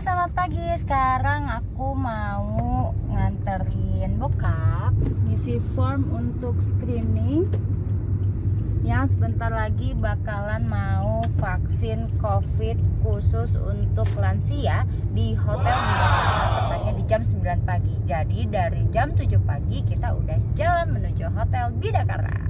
selamat pagi. Sekarang aku mau nganterin bokap ngisi form untuk screening yang sebentar lagi bakalan mau vaksin COVID khusus untuk lansia di Hotel Bidakara, tepatnya di jam 9 pagi. Jadi dari jam 7 pagi kita udah jalan menuju Hotel Bidakara.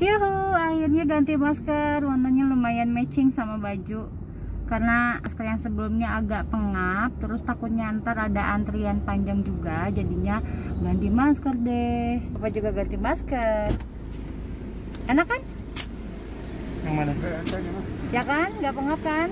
Yuhu, akhirnya ganti masker, warnanya lumayan matching sama baju. Karena masker yang sebelumnya agak pengap, terus takutnya ntar ada antrian panjang juga, jadinya ganti masker deh. Papa juga ganti masker. Enak kan? Yang mana? Ya kan, nggak pengap kan?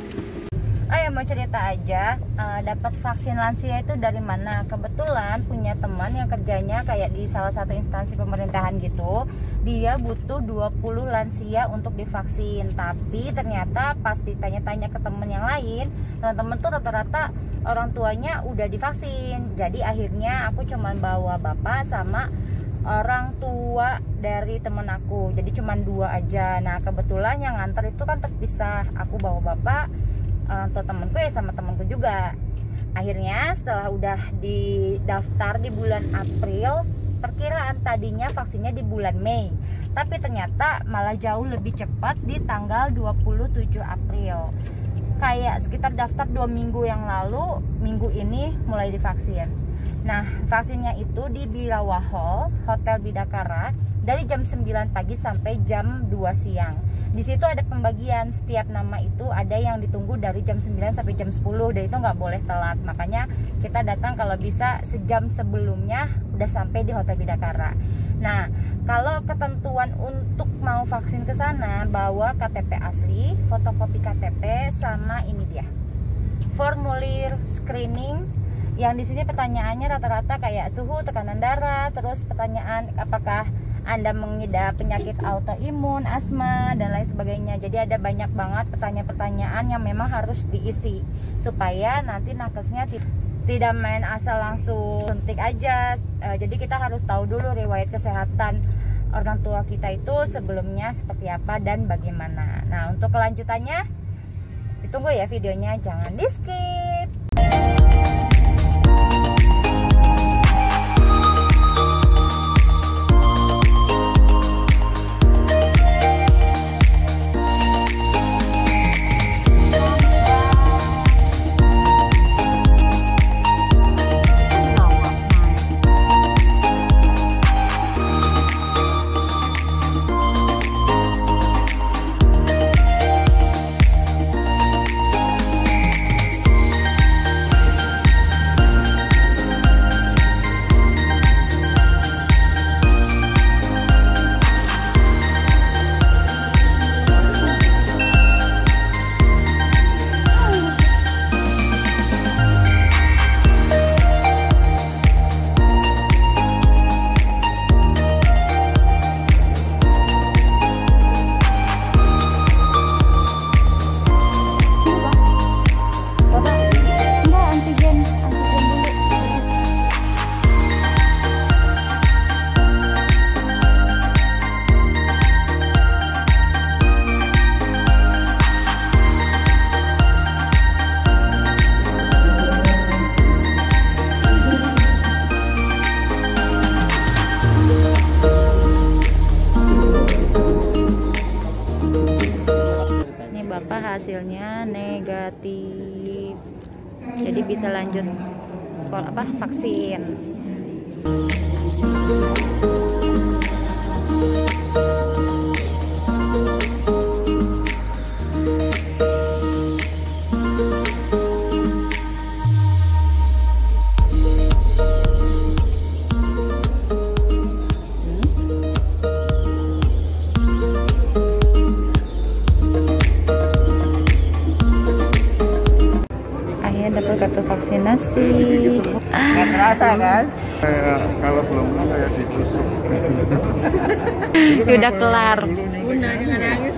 Oh ya, mau cerita aja, dapat vaksin lansia itu dari mana? Kebetulan punya teman yang kerjanya kayak di salah satu instansi pemerintahan gitu. Dia butuh 20 lansia untuk divaksin. Tapi ternyata pas ditanya-tanya ke temen yang lain, teman-teman tuh rata-rata orang tuanya udah divaksin. Jadi akhirnya aku cuman bawa bapak sama orang tua dari temen aku. Jadi cuman 2 aja. Nah kebetulan yang nganter itu kan terpisah. Aku bawa bapak, untuk temenku ya sama temenku juga. Akhirnya setelah udah didaftar di bulan April, perkiraan tadinya vaksinnya di bulan Mei, tapi ternyata malah jauh lebih cepat di tanggal 27 April. Kayak sekitar daftar 2 minggu yang lalu, minggu ini mulai divaksin. Nah vaksinnya itu di Birawa Hall Hotel Bidakara dari jam 9 pagi sampai jam 2 siang. Di situ ada pembagian, setiap nama itu ada yang ditunggu dari jam 9 sampai jam 10, dan itu nggak boleh telat. Makanya kita datang kalau bisa sejam sebelumnya udah sampai di Hotel Bidakara. Nah, kalau ketentuan untuk mau vaksin ke sana, bawa KTP asli, fotokopi KTP, sama ini dia, formulir screening. Yang di sini pertanyaannya rata-rata kayak suhu, tekanan darah, terus pertanyaan apakah Anda mengidap penyakit autoimun, asma, dan lain sebagainya. Jadi ada banyak banget pertanyaan-pertanyaan yang memang harus diisi supaya nanti nakesnya tidak main asal langsung suntik aja. Jadi kita harus tahu dulu riwayat kesehatan orang tua kita itu sebelumnya seperti apa dan bagaimana. Nah untuk kelanjutannya ditunggu ya videonya, jangan di skip. Hasilnya negatif, jadi bisa lanjut vaksin. Dapat kartu vaksinasi. Nggak terasa kan? Kayak kalau belum kayak ditusuk. Udah kelar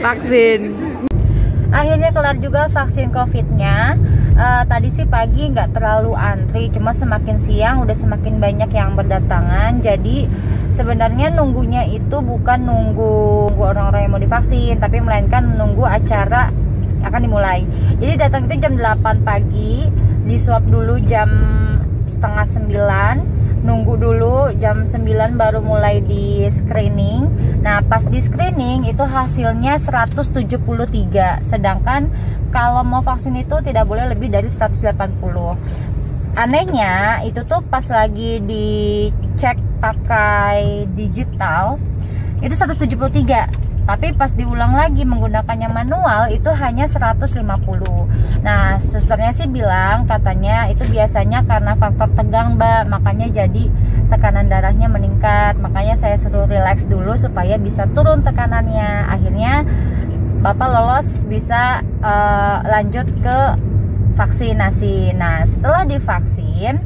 vaksin. Akhirnya kelar juga vaksin COVID-nya. Tadi sih pagi nggak terlalu antri, cuma semakin siang udah semakin banyak yang berdatangan. Jadi sebenarnya nunggunya itu bukan nunggu orang-orang yang mau divaksin, tapi melainkan menunggu acara akan dimulai. Jadi datang itu jam 8 pagi, di swab dulu jam setengah 9, nunggu dulu jam 9 baru mulai di screening. Nah pas di screening itu hasilnya 173, sedangkan kalau mau vaksin itu tidak boleh lebih dari 180. Anehnya itu tuh pas lagi dicek pakai digital itu 173, tapi pas diulang lagi menggunakannya manual itu hanya 150. Nah susternya sih bilang katanya itu biasanya karena faktor tegang Mbak, makanya jadi tekanan darahnya meningkat. Makanya saya suruh relax dulu supaya bisa turun tekanannya. Akhirnya Bapak lolos, bisa lanjut ke vaksinasi. Nah setelah divaksin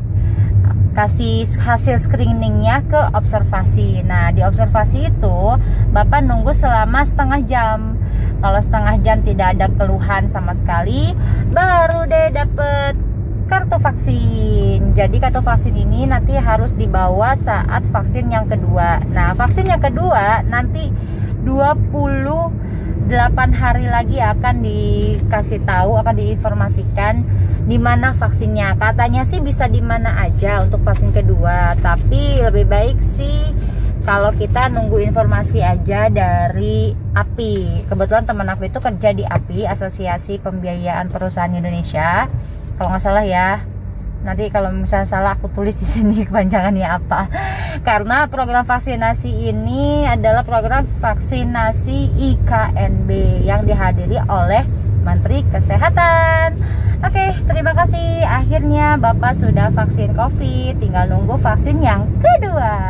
kasih hasil screeningnya ke observasi. Nah di observasi itu Bapak nunggu selama setengah jam. Kalau setengah jam tidak ada keluhan sama sekali, baru deh dapet kartu vaksin. Jadi kartu vaksin ini nanti harus dibawa saat vaksin yang kedua. Nah vaksin yang kedua nanti 28 hari lagi akan dikasih tahu, akan diinformasikan di mana vaksinnya. Katanya sih bisa di mana aja untuk vaksin kedua, tapi lebih baik sih kalau kita nunggu informasi aja dari API. Kebetulan teman aku itu kerja di API, Asosiasi Pembiayaan Perusahaan Indonesia, kalau nggak salah ya. Nanti kalau misalnya salah aku tulis di sini kepanjangannya apa. Karena program vaksinasi ini adalah program vaksinasi IKNB yang dihadiri oleh Menteri Kesehatan. Oke, terima kasih. Akhirnya Bapak sudah vaksin COVID, tinggal nunggu vaksin yang kedua.